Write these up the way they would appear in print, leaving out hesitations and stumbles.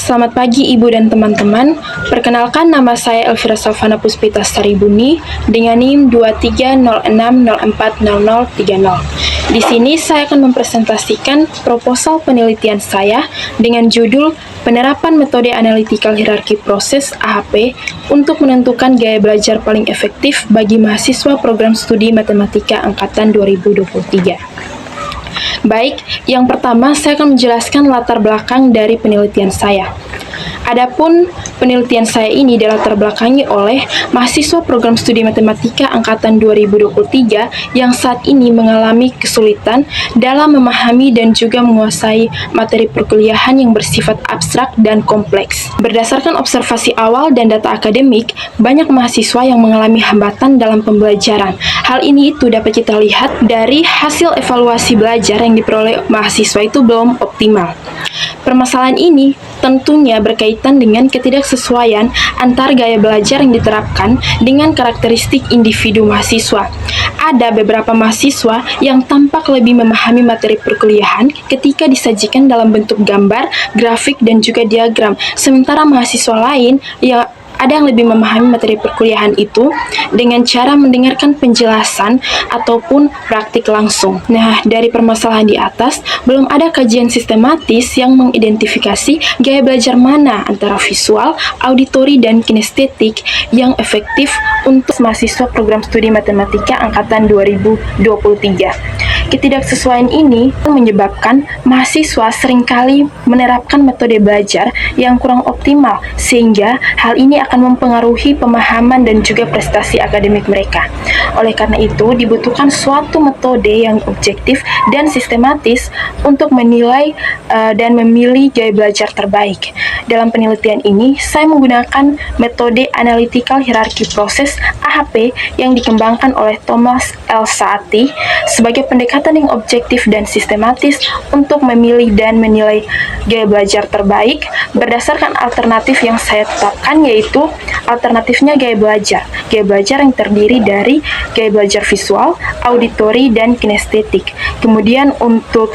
Selamat pagi Ibu dan teman-teman. Perkenalkan, nama saya Elvira Salvana Puspita Staribuni dengan NIM 2306040030. Di sini saya akan mempresentasikan proposal penelitian saya dengan judul Penerapan Metode Analytical Hierarchy Process (AHP) untuk menentukan gaya belajar paling efektif bagi mahasiswa program studi matematika angkatan 2023. Baik, yang pertama saya akan menjelaskan latar belakang dari penelitian saya. Adapun penelitian saya ini dilatar belakangi oleh mahasiswa program studi matematika angkatan 2023 yang saat ini mengalami kesulitan dalam memahami dan juga menguasai materi perkuliahan yang bersifat abstrak dan kompleks. Berdasarkan observasi awal dan data akademik, banyak mahasiswa yang mengalami hambatan dalam pembelajaran. Hal ini itu dapat kita lihat dari hasil evaluasi belajar yang diperoleh mahasiswa itu belum optimal. Permasalahan ini tentunya berkaitan dengan ketidaksesuaian antar gaya belajar yang diterapkan dengan karakteristik individu mahasiswa. Ada beberapa mahasiswa yang tampak lebih memahami materi perkuliahan ketika disajikan dalam bentuk gambar, grafik, dan juga diagram, sementara mahasiswa lain yang ada yang lebih memahami materi perkuliahan itu dengan cara mendengarkan penjelasan ataupun praktik langsung. Nah, dari permasalahan di atas, belum ada kajian sistematis yang mengidentifikasi gaya belajar mana antara visual, auditori, dan kinestetik yang efektif untuk mahasiswa program studi matematika angkatan 2023. Ketidaksesuaian ini menyebabkan mahasiswa seringkali menerapkan metode belajar yang kurang optimal, sehingga hal ini akan mempengaruhi pemahaman dan juga prestasi akademik mereka. Oleh karena itu, dibutuhkan suatu metode yang objektif dan sistematis untuk menilai dan memilih gaya belajar terbaik. Dalam penelitian ini, saya menggunakan metode Analytical Hierarchy Process (AHP) yang dikembangkan oleh Thomas L. Saati sebagai pendekatan yang objektif dan sistematis untuk memilih dan menilai gaya belajar terbaik berdasarkan alternatif yang saya tetapkan, yaitu alternatifnya gaya belajar yang terdiri dari gaya belajar visual, auditori, dan kinestetik. Kemudian untuk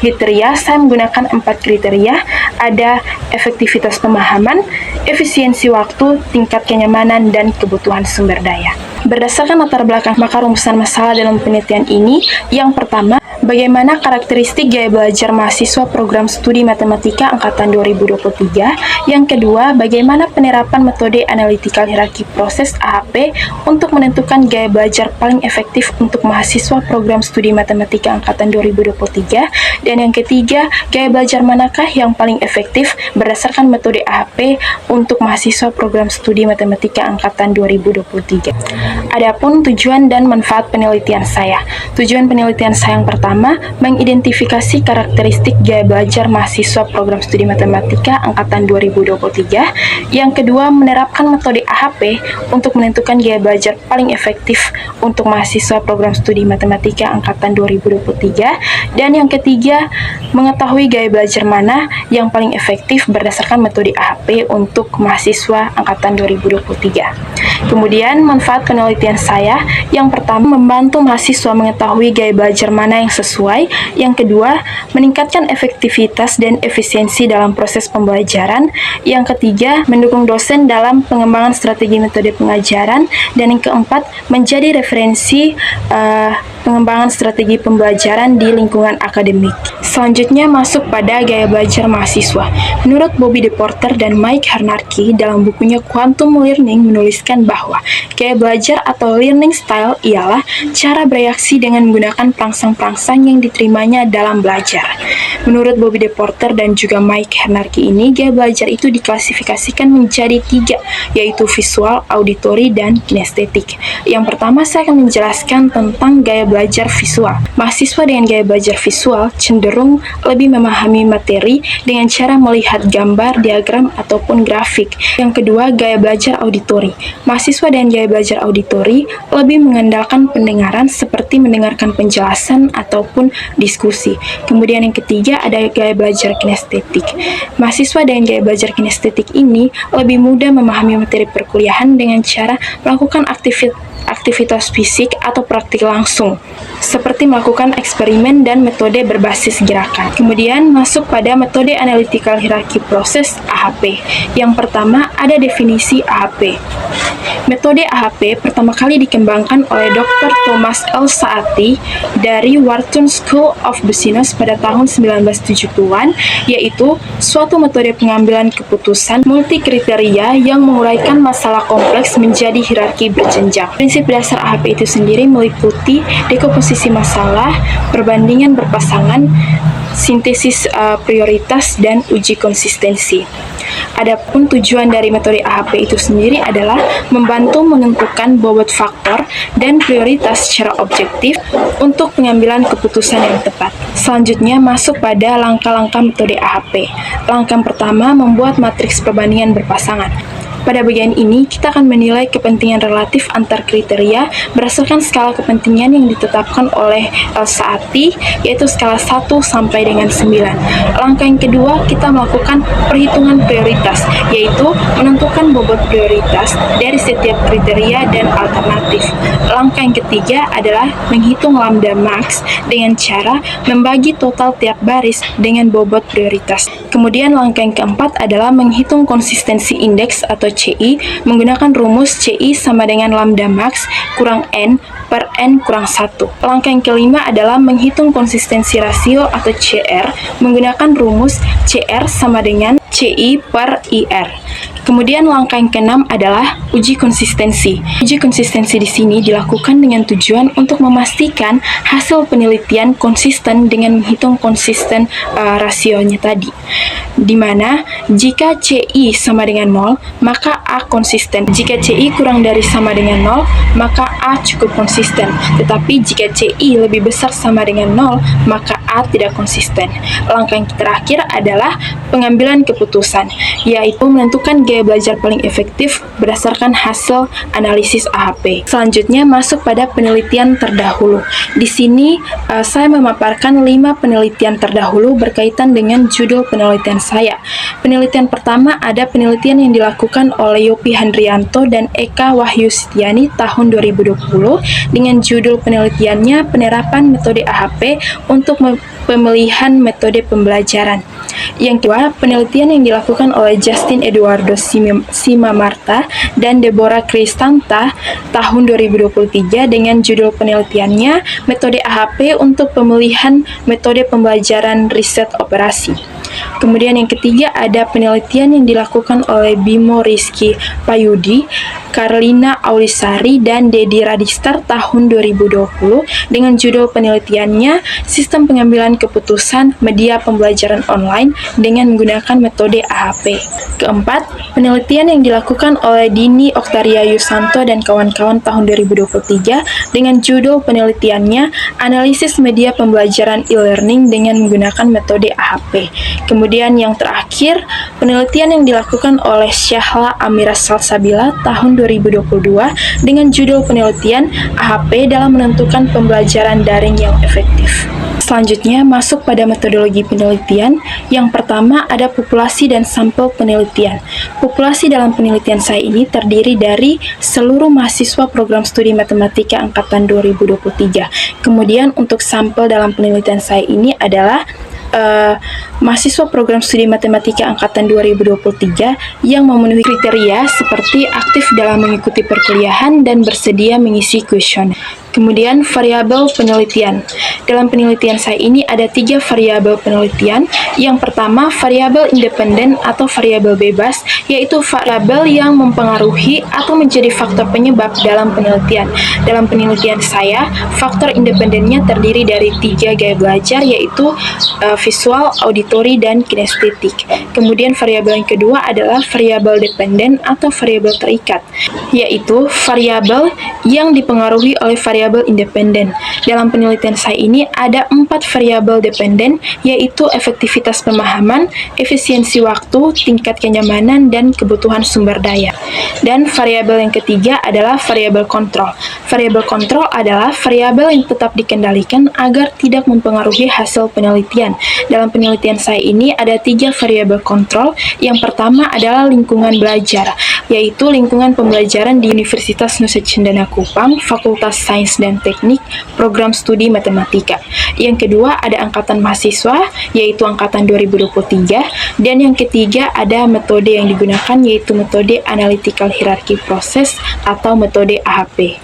kriteria, saya menggunakan 4 kriteria. Ada efektivitas pemahaman, efisiensi waktu, tingkat kenyamanan, dan kebutuhan sumber daya. Berdasarkan latar belakang maka rumusan masalah dalam penelitian ini, yang pertama, bagaimana karakteristik gaya belajar mahasiswa program studi matematika angkatan 2023. Yang kedua, bagaimana penerapan metode Analytical Hierarchy Process (AHP) untuk menentukan gaya belajar paling efektif untuk mahasiswa program studi matematika angkatan 2023. Dan yang ketiga, gaya belajar manakah yang paling efektif berdasarkan metode AHP untuk mahasiswa program studi matematika angkatan 2023. Adapun tujuan dan manfaat penelitian saya. Tujuan penelitian saya yang pertama, mengidentifikasi karakteristik gaya belajar mahasiswa program studi matematika angkatan 2023. Yang kedua, menerapkan metode AHP untuk menentukan gaya belajar paling efektif untuk mahasiswa program studi matematika angkatan 2023. Dan yang ketiga, mengetahui gaya belajar mana yang paling efektif berdasarkan metode AHP untuk mahasiswa angkatan 2023. Kemudian, manfaat penelitian saya, yang pertama, membantu mahasiswa mengetahui gaya belajar mana yang sesuai. Yang kedua, meningkatkan efektivitas dan efisiensi dalam proses pembelajaran. Yang ketiga, mendukung dosen dalam pengembangan strategi metode pengajaran. Dan yang keempat, menjadi referensi pengembangan strategi pembelajaran di lingkungan akademik. Selanjutnya masuk pada gaya belajar mahasiswa. Menurut Bobby DePorter dan Mike Harnarki dalam bukunya Quantum Learning menuliskan bahwa gaya belajar atau learning style ialah cara bereaksi dengan menggunakan perangsang-perangsang yang diterimanya dalam belajar. Menurut Bobby DePorter dan juga Mike Harnarki ini, gaya belajar itu diklasifikasikan menjadi 3, yaitu visual, auditori, dan kinestetik. Yang pertama, saya akan menjelaskan tentang gaya belajar visual. Mahasiswa dengan gaya belajar visual cenderung lebih memahami materi dengan cara melihat gambar, diagram, ataupun grafik. Yang kedua, gaya belajar auditori. Mahasiswa dengan gaya belajar auditori lebih mengandalkan pendengaran seperti mendengarkan penjelasan ataupun diskusi. Kemudian yang ketiga, ada gaya belajar kinestetik. Mahasiswa dengan gaya belajar kinestetik ini lebih mudah memahami materi perkuliahan dengan cara melakukan aktivitas fisik atau praktik langsung. seperti melakukan eksperimen dan metode berbasis gerakan. Kemudian masuk pada metode analytical hierarchy proses AHP. Yang pertama ada definisi AHP. Metode AHP pertama kali dikembangkan oleh Dr. Thomas L. Saati dari Wharton School of Business pada tahun 1970-an, yaitu suatu metode pengambilan keputusan multi kriteria yang menguraikan masalah kompleks menjadi hierarki berjenjang. Prinsip dasar AHP itu sendiri meliputi dekomposisi masalah, perbandingan berpasangan, sintesis prioritas, dan uji konsistensi. Adapun tujuan dari metode AHP itu sendiri adalah membantu menentukan bobot faktor dan prioritas secara objektif untuk pengambilan keputusan yang tepat. Selanjutnya masuk pada langkah-langkah metode AHP. Langkah pertama membuat matriks perbandingan berpasangan. Pada bagian ini, kita akan menilai kepentingan relatif antar kriteria berdasarkan skala kepentingan yang ditetapkan oleh L. Saati, yaitu skala 1 sampai dengan 9. Langkah yang kedua, kita melakukan perhitungan prioritas, yaitu menentukan bobot prioritas dari setiap kriteria dan alternatif. Langkah yang ketiga adalah menghitung lambda max dengan cara membagi total tiap baris dengan bobot prioritas. Kemudian langkah yang keempat adalah menghitung konsistensi indeks atau CI menggunakan rumus CI sama dengan lambda max kurang N per N kurang 1. Langkah yang kelima adalah menghitung konsistensi rasio atau CR menggunakan rumus CR sama dengan CI per IR. Kemudian langkah yang keenam adalah uji konsistensi. Uji konsistensi di sini dilakukan dengan tujuan untuk memastikan hasil penelitian konsisten dengan menghitung konsisten rasionya tadi. Di mana jika CI sama dengan 0, maka A konsisten. Jika CI kurang dari sama dengan 0, maka A cukup konsisten. Tetapi jika CI lebih besar sama dengan 0, maka A tidak konsisten. Langkah yang terakhir adalah pengambilan keputusan, yaitu menentukan gaya belajar paling efektif berdasarkan hasil analisis AHP. Selanjutnya masuk pada penelitian terdahulu. Di sini saya memaparkan 5 penelitian terdahulu berkaitan dengan judul penelitian saya. Penelitian pertama ada penelitian yang dilakukan oleh Yopi Handrianto dan Eka Wahyu Setiani tahun 2020 dengan judul penelitiannya penerapan metode AHP untuk pemilihan metode pembelajaran. Yang kedua, penelitian yang dilakukan oleh Justin Eduardo Simamarta dan Deborah Cristanta tahun 2023 dengan judul penelitiannya metode AHP untuk pemilihan metode pembelajaran riset operasi. Kemudian yang ketiga ada penelitian yang dilakukan oleh Bimo Rizky Payudi, Karlina Aulisari, dan Dedi Radistar tahun 2020 dengan judul penelitiannya Sistem Pengambilan Keputusan Media Pembelajaran Online dengan menggunakan metode AHP. Keempat, penelitian yang dilakukan oleh Dini Oktaria Yusanto dan kawan-kawan tahun 2023 dengan judul penelitiannya Analisis Media Pembelajaran E-Learning dengan menggunakan metode AHP. Kemudian yang terakhir, penelitian yang dilakukan oleh Syahla Amira Salsabila tahun 2022 dengan judul penelitian AHP dalam menentukan pembelajaran daring yang efektif. Selanjutnya masuk pada metodologi penelitian. Yang pertama ada populasi dan sampel penelitian. Populasi dalam penelitian saya ini terdiri dari seluruh mahasiswa program studi matematika angkatan 2023. Kemudian untuk sampel dalam penelitian saya ini adalah mahasiswa program studi matematika angkatan 2023 yang memenuhi kriteria seperti aktif dalam mengikuti perkuliahan dan bersedia mengisi kuesioner. Kemudian variabel penelitian. Dalam penelitian saya ini ada 3 variabel penelitian. Yang pertama variabel independen atau variabel bebas, yaitu variabel yang mempengaruhi atau menjadi faktor penyebab dalam penelitian. Dalam penelitian saya, faktor independennya terdiri dari 3 gaya belajar, yaitu visual, auditori, dan kinestetik. Kemudian variabel yang kedua adalah variabel dependen atau variabel terikat, yaitu variabel yang dipengaruhi oleh variabel independen. Dalam penelitian saya ini ada 4 variabel dependen, yaitu efektivitas pemahaman, efisiensi waktu, tingkat kenyamanan, dan kebutuhan sumber daya. Dan variabel yang ketiga adalah variabel kontrol. Variabel kontrol adalah variabel yang tetap dikendalikan agar tidak mempengaruhi hasil penelitian. Dalam penelitian saya ini ada 3 variabel kontrol. Yang pertama adalah lingkungan belajar, yaitu lingkungan pembelajaran di Universitas Nusa Cendana Kupang, Fakultas Sains sains dan teknik program studi matematika. Yang kedua ada angkatan mahasiswa, yaitu angkatan 2023, dan yang ketiga ada metode yang digunakan, yaitu metode analytical hierarchy process atau metode AHP.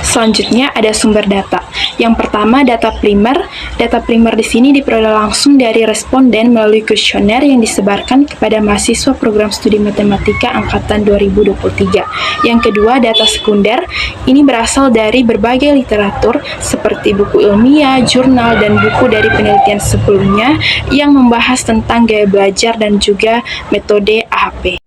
Selanjutnya ada sumber data. Yang pertama data primer. Data primer di sini diperoleh langsung dari responden melalui kuesioner yang disebarkan kepada mahasiswa program studi matematika angkatan 2023. Yang kedua data sekunder. Ini berasal dari berbagai literatur seperti buku ilmiah, jurnal, dan buku dari penelitian sebelumnya yang membahas tentang gaya belajar dan juga metode AHP.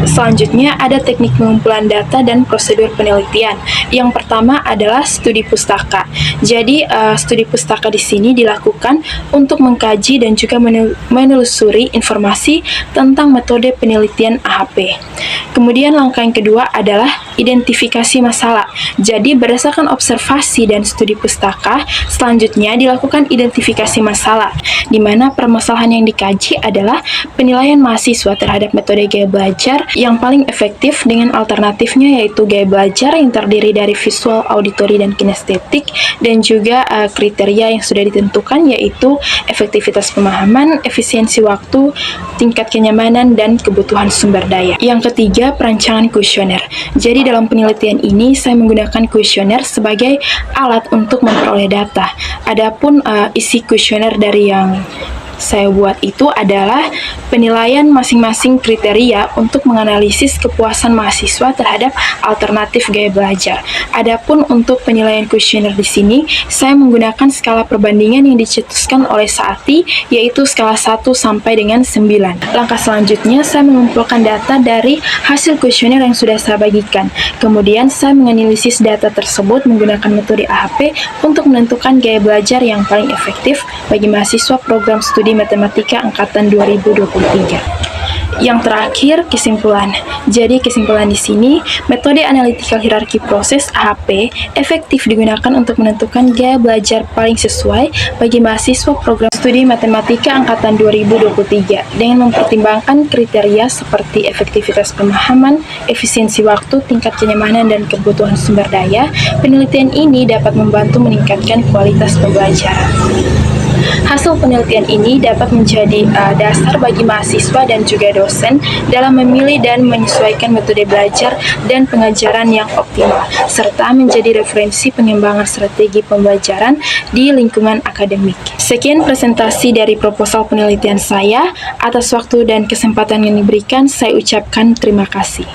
Selanjutnya ada teknik pengumpulan data dan prosedur penelitian. Yang pertama adalah studi pustaka. Jadi studi pustaka di sini dilakukan untuk mengkaji dan juga menelusuri informasi tentang metode penelitian AHP. Kemudian langkah yang kedua adalah identifikasi masalah. Jadi berdasarkan observasi dan studi pustaka, selanjutnya dilakukan identifikasi masalah, di mana permasalahan yang dikaji adalah penilaian mahasiswa terhadap metode gaya belajar yang paling efektif dengan alternatifnya, yaitu gaya belajar yang terdiri dari visual, auditori, dan kinestetik, dan juga kriteria yang sudah ditentukan, yaitu efektivitas pemahaman, efisiensi waktu, tingkat kenyamanan, dan kebutuhan sumber daya. Yang ketiga, perancangan kuesioner. Jadi dalam penelitian ini saya menggunakan kuesioner sebagai alat untuk memperoleh data. Adapun isi kuesioner dari yang saya buat itu adalah penilaian masing-masing kriteria untuk menganalisis kepuasan mahasiswa terhadap alternatif gaya belajar. Adapun untuk penilaian kuesioner di sini, saya menggunakan skala perbandingan yang dicetuskan oleh Saati, yaitu skala 1 sampai dengan 9. Langkah selanjutnya, saya mengumpulkan data dari hasil kuesioner yang sudah saya bagikan. Kemudian, saya menganalisis data tersebut menggunakan metode AHP untuk menentukan gaya belajar yang paling efektif bagi mahasiswa program studi matematika angkatan 2023. Yang terakhir, kesimpulan. Jadi kesimpulan di sini, metode analytical hierarchy process AHP efektif digunakan untuk menentukan gaya belajar paling sesuai bagi mahasiswa program studi matematika angkatan 2023 dengan mempertimbangkan kriteria seperti efektivitas pemahaman, efisiensi waktu, tingkat kenyamanan, dan kebutuhan sumber daya. Penelitian ini dapat membantu meningkatkan kualitas pembelajaran. Hasil penelitian ini dapat menjadi dasar bagi mahasiswa dan juga dosen dalam memilih dan menyesuaikan metode belajar dan pengajaran yang optimal, serta menjadi referensi pengembangan strategi pembelajaran di lingkungan akademik. Sekian presentasi dari proposal penelitian saya. Atas waktu dan kesempatan yang diberikan, saya ucapkan terima kasih.